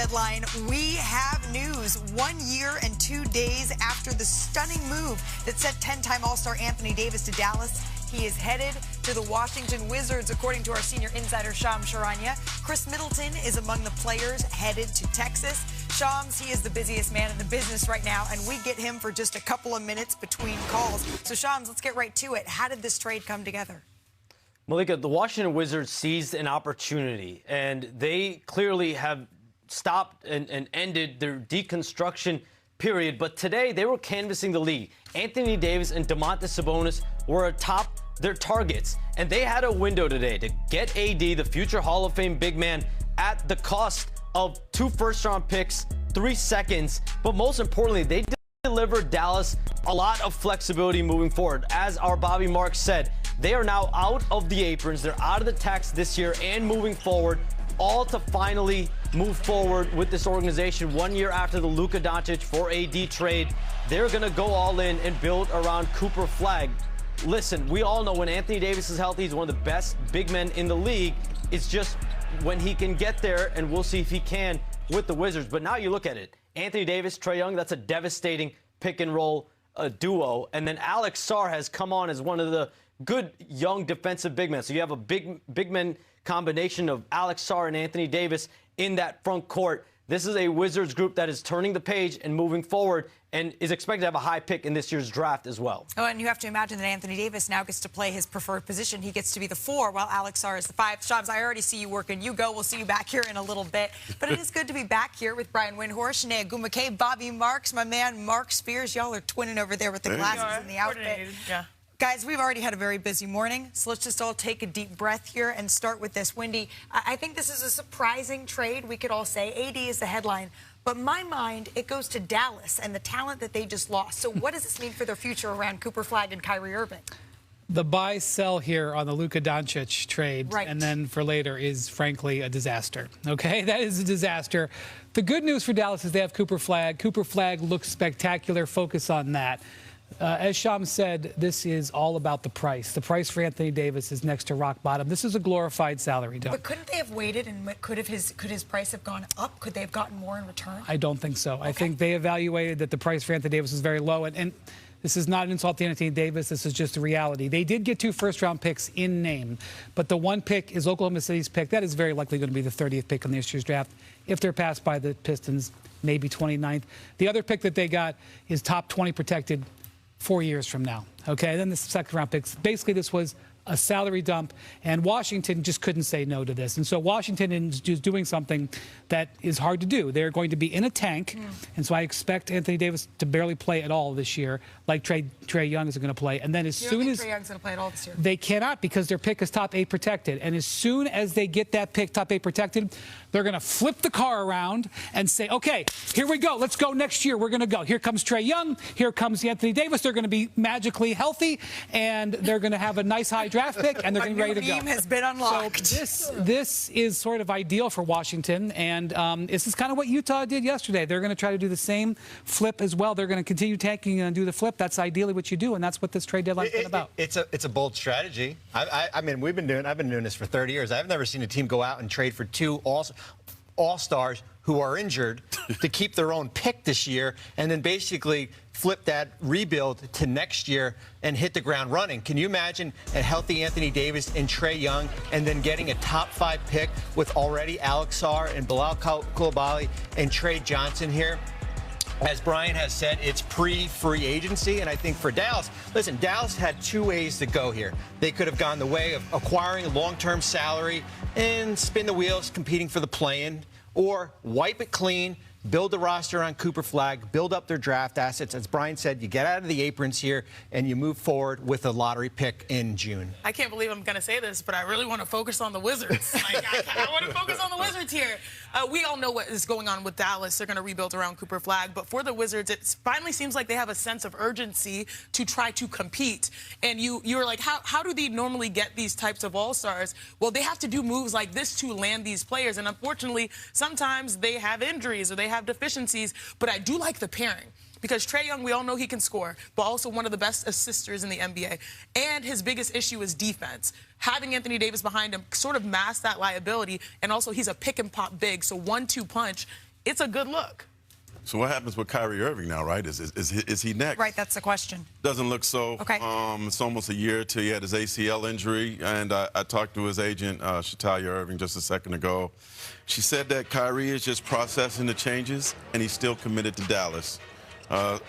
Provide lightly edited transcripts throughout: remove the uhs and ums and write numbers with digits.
headline, we have news 1 year and 2 days after the stunning move that sent 10-time All-Star Anthony Davis to Dallas. He is headed to the Washington Wizards, according to our senior insider, Shams Charania. Chris Middleton is among the players headed to Texas. Shams, he is the busiest man in the business right now, and we get him for just a couple of minutes between calls. So, Shams, let's get right to it. How did this trade come together? Malika, the Washington Wizards seized an opportunity, and they clearly have stopped and ended their deconstruction period. But today, they were canvassing the league. Anthony Davis and Domantas Sabonis were atop their targets, and they had a window today to get AD, the future Hall of Fame big man, at the cost of 2 first-round picks, 3 seconds. But most importantly, they delivered Dallas a lot of flexibility moving forward. As our Bobby Marks said, they are now out of the aprons. They're out of the tax this year and moving forward, all to finally move forward with this organization 1 year after the Luka Doncic for AD trade. They're going to go all in and build around Cooper Flagg. Listen, we all know when Anthony Davis is healthy, he's one of the best big men in the league. It's just when he can get there, and we'll see if he can with the Wizards. But now you look at it. Anthony Davis, Trae Young, that's a devastating pick-and-roll duo. And then Alex Sarr has come on as one of the good young defensive big men. So you have a big men combination of Alex Sarr and Anthony Davis in that front court. This is a Wizards group that is turning the page and moving forward and is expected to have a high pick in this year's draft as well. Oh, and you have to imagine that Anthony Davis now gets to play his preferred position. He gets to be the 4 while Alex Sarr is the 5. Shams, I already see you working. You go. We'll see you back here in a little bit. But it is good to be back here with Brian Windhorst, Shanae McCain, Bobby Marks, my man Mark Spears. Y'all are twinning over there with the glasses and the outfit. Yeah. Guys, we've already had a very busy morning, so let's just all take a deep breath here and start with this. Wendy, I think this is a surprising trade, we could all say. AD is the headline, but in my mind, it goes to Dallas and the talent that they just lost. So what does this mean for their future around Cooper Flagg and Kyrie Irving? The buy-sell here on the Luka Doncic trade, right, and then for later is, frankly, a disaster. Okay, that is a disaster. The good news for Dallas is they have Cooper Flagg. Cooper Flagg looks spectacular. Focus on that. As Shams said, this is all about the price. The price for Anthony Davis is next to rock bottom. This is a glorified salary dump. But couldn't they have waited, and could his price have gone up? Could they have gotten more in return? I don't think so. Okay. I think they evaluated that the price for Anthony Davis is very low, and this is not an insult to Anthony Davis. This is just the reality. They did get 2 first-round picks in name, but the one pick is Oklahoma City's pick. That is very likely going to be the 30th pick in this year's draft. If they're passed by the Pistons, maybe 29th. The other pick that they got is top 20 protected 4 years from now. Okay, then the second-round picks. Basically, this was a salary dump, and Washington just couldn't say no to this. And so Washington is just doing something that is hard to do. They're going to be in a tank, and so I expect Anthony Davis to barely play at all this year, like Trae Young is going to play. And then as soon as Trae Young's going to play at all this year, they cannot, because their pick is top 8 protected. And as soon as they get that pick top 8 protected, they're going to flip the car around and say, okay, here we go. Let's go next year. We're going to go. Here comes Trae Young. Here comes Anthony Davis. They're going to be magically healthy, and they're going to have a nice high draft pick, and they're going to be ready to go. A meme has been unlocked. So this is sort of ideal for Washington, and this is kind of what Utah did yesterday. They're going to try to do the same flip as well. They're going to continue tanking and do the flip. That's ideally what you do, and that's what this trade deadline is about. It's a bold strategy. I mean, I've been doing this for 30 years. I've never seen a team go out and trade for 2 all-stars who are injured to keep their own pick this year, and then basically flip that rebuild to next year and hit the ground running. Can you imagine a healthy Anthony Davis and Trae Young, and then getting a top 5 pick with already Alex Sarr and Bilal Coulibaly and Trey Johnson here? As Brian has said, it's pre-free agency, and I think for Dallas, listen, Dallas had 2 ways to go here. They could have gone the way of acquiring a long-term salary and spin the wheels competing for the play-in, or wipe it clean, build the roster on Cooper Flagg, build up their draft assets. As Brian said, you get out of the aprons here and you move forward with a lottery pick in June. I can't believe I'm going to say this, but I really want to focus on the Wizards. I want to focus on the Wizards here. We all know what is going on with Dallas. They're going to rebuild around Cooper Flagg. But for the Wizards, it finally seems like they have a sense of urgency to try to compete. And you're like, how do they normally get these types of all-stars? Well, they have to do moves like this to land these players. And unfortunately, sometimes they have injuries or they have deficiencies. But I do like the pairing. Because Trae Young, we all know he can score, but also one of the best assisters in the NBA. And his biggest issue is defense. Having Anthony Davis behind him sort of masks that liability. And also, he's a pick-and-pop big, so 1-2 punch it's a good look. So what happens with Kyrie Irving now, right? Is he next? Right, that's the question. Doesn't look so. Okay. It's almost a year till he had his ACL injury, and I talked to his agent, Shatalia Irving, just a second ago. She said that Kyrie is just processing the changes, and he's still committed to Dallas.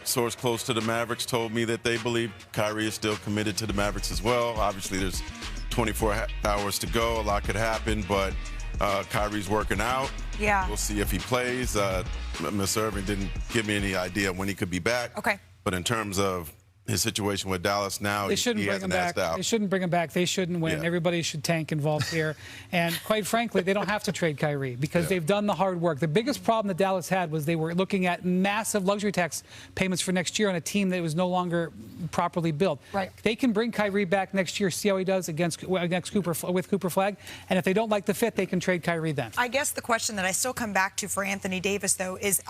Source close to the Mavericks told me that they believe Kyrie is still committed to the Mavericks as well. Obviously, there's 24 hours to go. A lot could happen, but Kyrie's working out. Yeah. We'll see if he plays. Ms. Irving didn't give me any idea when he could be back. Okay. But in terms of his situation with Dallas now, they shouldn't bring him back. They shouldn't bring him back. They shouldn't win. Yeah. Everybody should tank involved here. And quite frankly, they don't have to trade Kyrie because they've done the hard work. The biggest problem that Dallas had was they were looking at massive luxury tax payments for next year on a team that was no longer properly built. Right. They can bring Kyrie back next year, see how he does with Cooper Flag. And if they don't like the fit, they can trade Kyrie then. I guess the question that I still come back to for Anthony Davis, though, is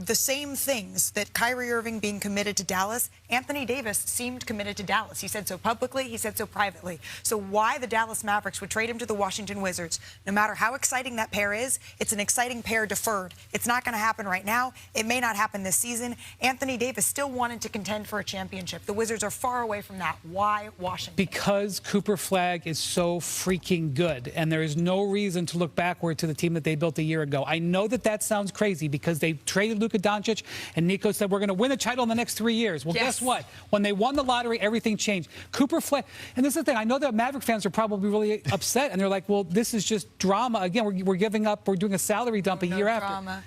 the same things that Kyrie Irving being committed to Dallas, Anthony Davis seemed committed to Dallas. He said so publicly, he said so privately. So why the Dallas Mavericks would trade him to the Washington Wizards, no matter how exciting that pair is, it's an exciting pair deferred. It's not going to happen right now. It may not happen this season. Anthony Davis still wanted to contend for a championship. The Wizards are far away from that. Why Washington? Because Cooper Flag is so freaking good, and there is no reason to look backward to the team that they built a year ago. I know that sounds crazy because they traded Luka Doncic, and Nico said, we're going to win a title in the next 3 years. Well, guess what? When they won the lottery, everything changed. Cooper Flag, and this is the thing, I know that Maverick fans are probably really upset, and they're like, well, this is just drama. Again, we're giving up, we're doing a salary dump a year after.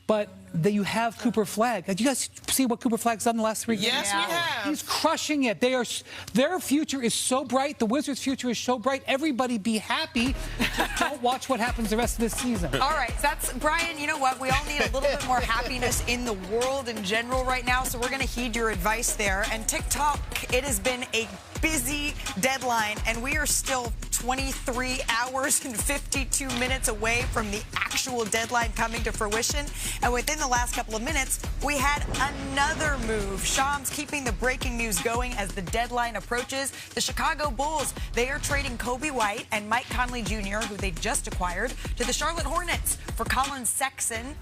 But you have Cooper Flag. Did you guys see what Cooper Flag's done in the last 3 years? Yes, we have. He's crushing it. Their future is so bright. The Wizards' future is so bright. Everybody be happy. Just don't watch what happens the rest of this season. All right, that's Brian. You know what? We all need a little bit more happiness in the world in general right now, so we're going to heed your advice there. And TikTok, it has been a busy deadline, and we are still 23 hours and 52 minutes away from the actual deadline coming to fruition. And within the last couple of minutes, we had another move. Shams keeping the breaking news going as the deadline approaches. The Chicago Bulls, they are trading Coby White and Mike Conley Jr., who they just acquired, to the Charlotte Hornets for Colin Sexton.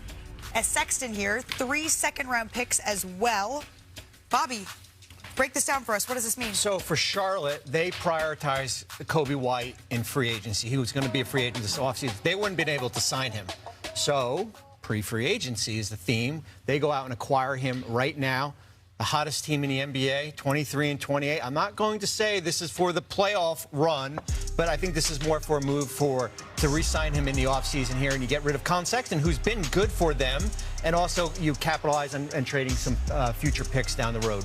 As Sexton here, 3 second-round picks as well. Bobby, break this down for us. What does this mean? So for Charlotte, they prioritize Coby White in free agency. He was going to be a free agent this offseason. They wouldn't have been able to sign him. So pre-free agency is the theme. They go out and acquire him right now. The hottest team in the NBA, 23 and 28. I'm not going to say this is for the playoff run, but I think this is more for a move to re-sign him in the offseason here, and you get rid of Colin Sexton, who's been good for them, and also you capitalize on trading some future picks down the road.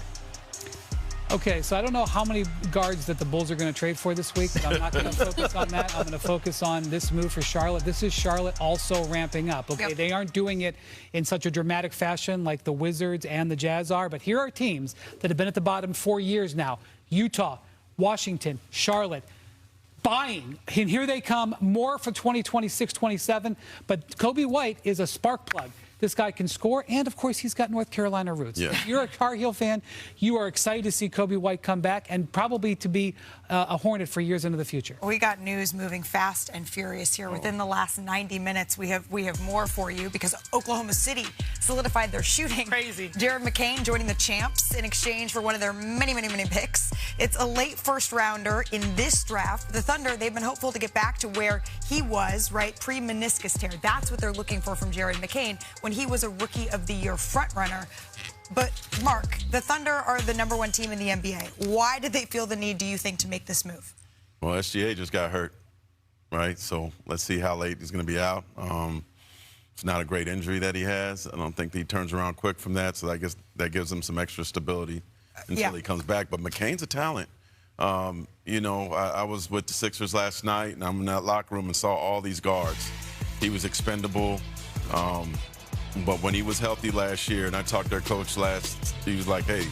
Okay, so I don't know how many guards that the Bulls are going to trade for this week, but I'm not going to focus on that. I'm going to focus on this move for Charlotte. This is Charlotte also ramping up. Okay, They aren't doing it in such a dramatic fashion like the Wizards and the Jazz are, but here are teams that have been at the bottom 4 years now. Utah, Washington, Charlotte, buying. And here they come, more for 2026-27, but Coby White is a spark plug. This guy can score, and, of course, he's got North Carolina roots. Yeah. If you're a Tar Heel fan, you are excited to see Coby White come back and probably to be a Hornet for years into the future. We got news moving fast and furious here. Within the last 90 minutes, we have more for you because Oklahoma City solidified their shooting. Crazy. Jared McCain joining the Champs in exchange for one of their many, many, many picks. It's a late first-rounder in this draft. The Thunder, they've been hopeful to get back to where he was, right, pre-meniscus tear. That's what they're looking for from Jared McCain when he was a Rookie of the Year frontrunner. But, Mark, the Thunder are the #1 team in the NBA. Why did they feel the need, do you think, to make this move? Well, SGA just got hurt, right? So let's see how late he's going to be out. It's not a great injury that he has. I don't think he turns around quick from that, so I guess that gives him some extra stability until he comes back. But McCain's a talent. You know, I was with the Sixers last night, and I'm in that locker room and saw all these guards. He was expendable. But when he was healthy last year, and I talked to their coach he was like, hey,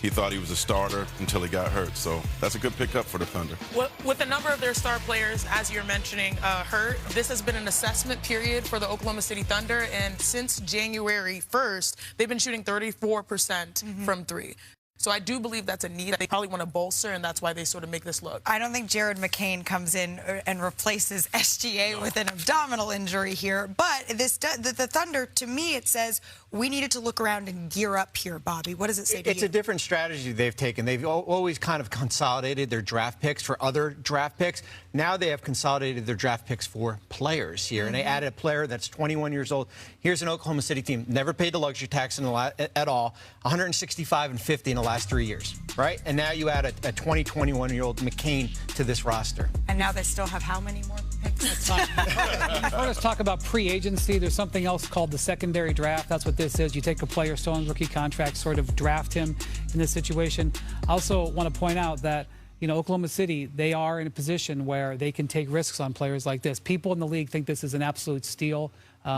he thought he was a starter until he got hurt. So that's a good pickup for the Thunder. With a number of their star players, as you're mentioning, hurt, this has been an assessment period for the Oklahoma City Thunder. And since January 1st, they've been shooting 34% from 3. So I do believe that's a need they probably want to bolster, and that's why they sort of make this look. I don't think Jared McCain comes in and replaces SGA with an abdominal injury here. But the Thunder, to me, it says we needed to look around and gear up here, Bobby. What does it say to you? It's a different strategy they've taken. They've always kind of consolidated their draft picks for other draft picks. Now they have consolidated their draft picks for players here. And they added a player that's 21 years old. Here's an Oklahoma City team. Never paid the luxury tax at all. 165 and 50 in the last 3 years, right? And now you add a 21-year-old McCain to this roster. And now they still have how many more picks? You've heard us talk about pre-agency. There's something else called the secondary draft. That's what this is. You take a player still on rookie contract, sort of draft him in this situation. I also want to point out that, Oklahoma City, they are in a position where they can take risks on players like this. People in the league think this is an absolute steal.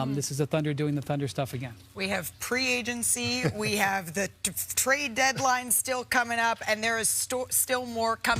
This is the Thunder doing the Thunder stuff again. We have pre-agency. We have the trade deadline still coming up, and there is still more coming.